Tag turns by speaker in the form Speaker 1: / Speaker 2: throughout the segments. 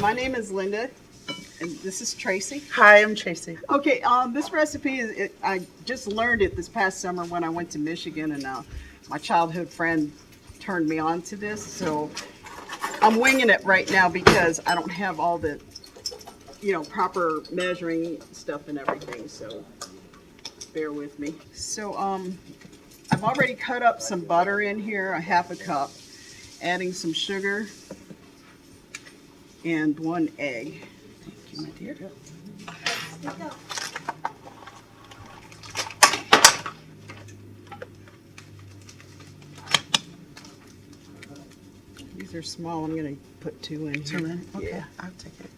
Speaker 1: My name is Linda, and this is Tracy.
Speaker 2: Hi, I'm Tracy.
Speaker 1: Okay, this recipe is I just learned it this past summer when I went to Michigan, and my childhood friend turned me on to this. So I'm winging it right now because I don't have all the, proper measuring stuff and everything. So bear with me. So I've already cut up some butter in here, a half a cup, adding some sugar. And 1 egg.
Speaker 2: Thank you, my dear.
Speaker 1: These are small. I'm going to put 2 in here.
Speaker 2: 2 in? Okay,
Speaker 1: yeah.
Speaker 2: I'll take it.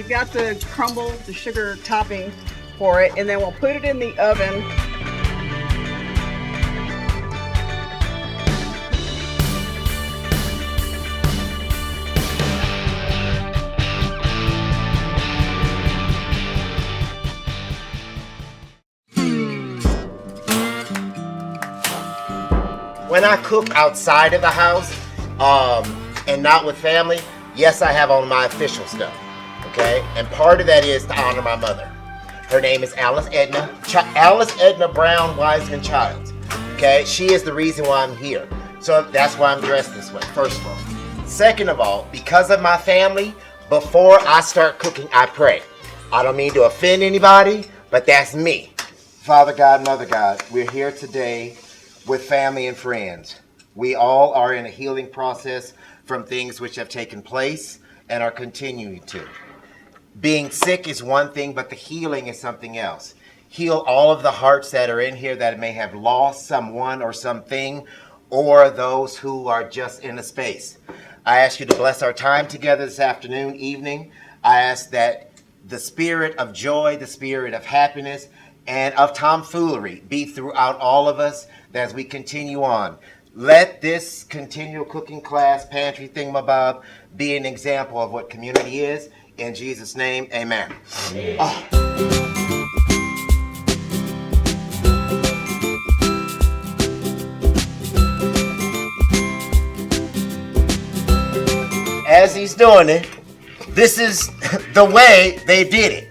Speaker 1: Got the crumble, the sugar topping for it, and then we'll put it in the oven.
Speaker 3: When I cook outside of the house, and not with family, yes, I have on my official stuff. Okay, and part of that is to honor my mother. Her name is Alice Edna Brown Wiseman Childs. Okay, she is the reason why I'm here. So that's why I'm dressed this way, first of all. Second of all, because of my family, before I start cooking, I pray. I don't mean to offend anybody, but that's me. Father God, Mother God, we're here today with family and friends. We all are in a healing process from things which have taken place and are continuing to. Being sick is one thing, but the healing is something else. Heal all of the hearts that are in here that may have lost someone or something, or those who are just in a space. I ask you to bless our time together this afternoon, evening. I ask that the spirit of joy, the spirit of happiness, and of tomfoolery be throughout all of us as we continue on. Let this continual cooking class, pantry thingamabob, be an example of what community is. In Jesus' name, amen. Oh. As he's doing it, this is the way they did it.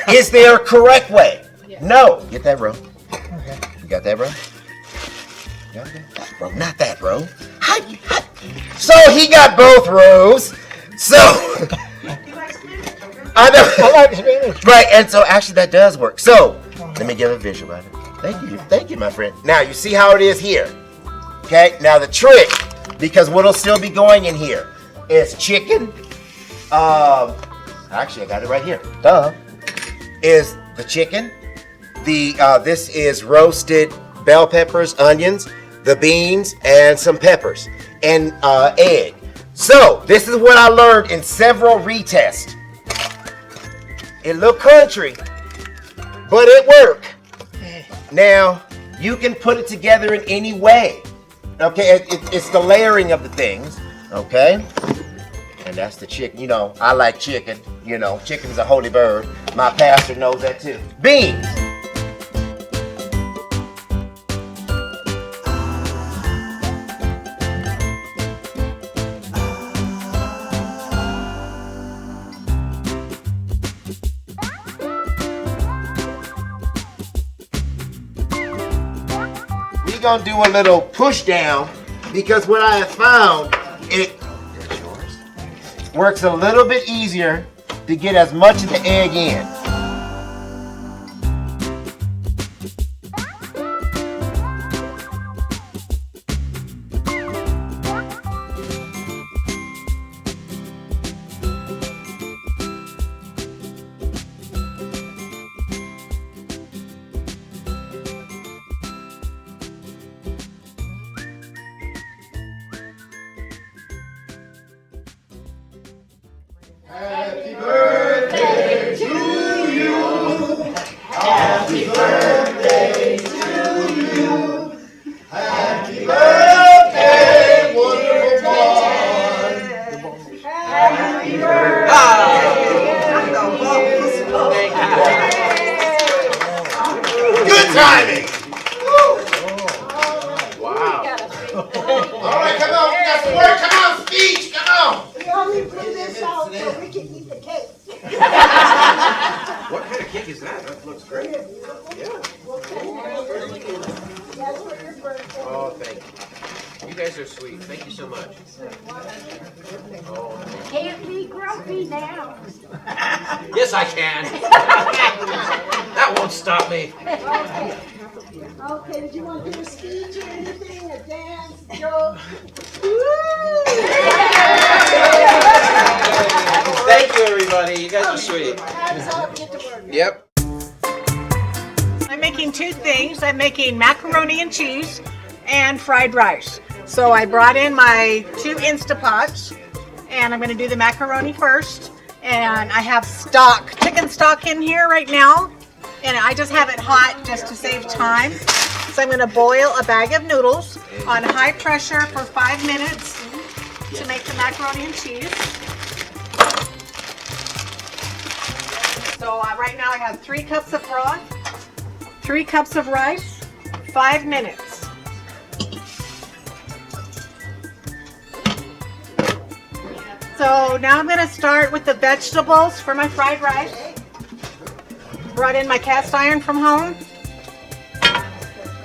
Speaker 3: Is there a correct way? Yeah. No. Get that row. Okay. You got that row? Got that row? Not that row. So he got both rows. So I like spinach. Right, and so actually that does work. So let me give a visual about it. Thank you, my friend. Now you see how it is here. Okay, now the trick, because what'll still be going in here is chicken. Actually, I got it right here. Duh. Is the chicken. This is roasted bell peppers, onions, the beans, and some peppers, and egg. So this is what I learned in several retests. It looked country, but it worked. Now you can put it together in any way. Okay, it's the layering of the things. Okay, and that's the chicken. You know, I like chicken. You know, chicken is a holy bird. My pastor knows that too. Beans. We're gonna do a little push down because what I have found, it works a little bit easier to get as much of the egg in. Happy birthday to you. Happy birthday to you. Happy birthday, wonderful boy. Happy birthday. Good timing. Wow. All right, come on. We got some work. Come on, speech. Come on.
Speaker 4: We blew this out so we can eat the cake.
Speaker 5: What kind of cake is that? That looks great. Yeah.
Speaker 4: That's for your birthday.
Speaker 5: Oh, thank you. You guys are sweet. Thank you so much. Oh,
Speaker 4: Can't be grumpy now.
Speaker 5: yes, I can. That won't stop me.
Speaker 4: Okay, did you want to do a speech or anything, a dance, joke?
Speaker 5: Thank you, everybody. You guys are sweet.
Speaker 4: Hands up, get to work.
Speaker 5: Yep.
Speaker 6: I'm making two things. I'm making macaroni and cheese and fried rice. So I brought in my two Instapots and I'm going to do the macaroni first. And I have stock, chicken stock in here right now. And I just have it hot just to save time. So I'm going to boil a bag of noodles on high pressure for 5 minutes to make the macaroni and cheese. So right now I have 3 cups of broth, 3 cups of rice, 5 minutes. So now I'm going to start with the vegetables for my fried rice. Brought in my cast iron from home.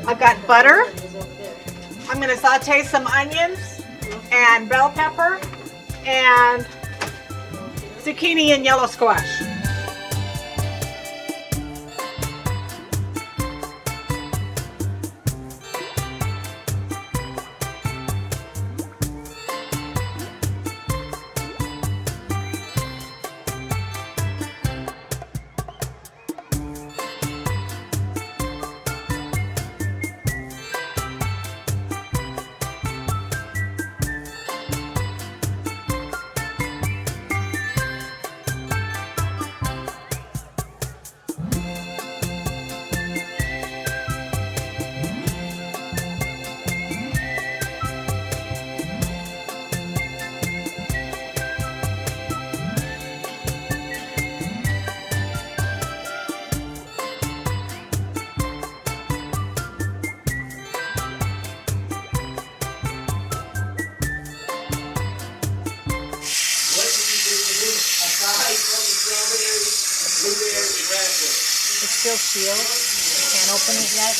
Speaker 6: I've got butter. I'm going to saute some onions and bell pepper and zucchini and yellow squash. It's still sealed. I can't open it yet.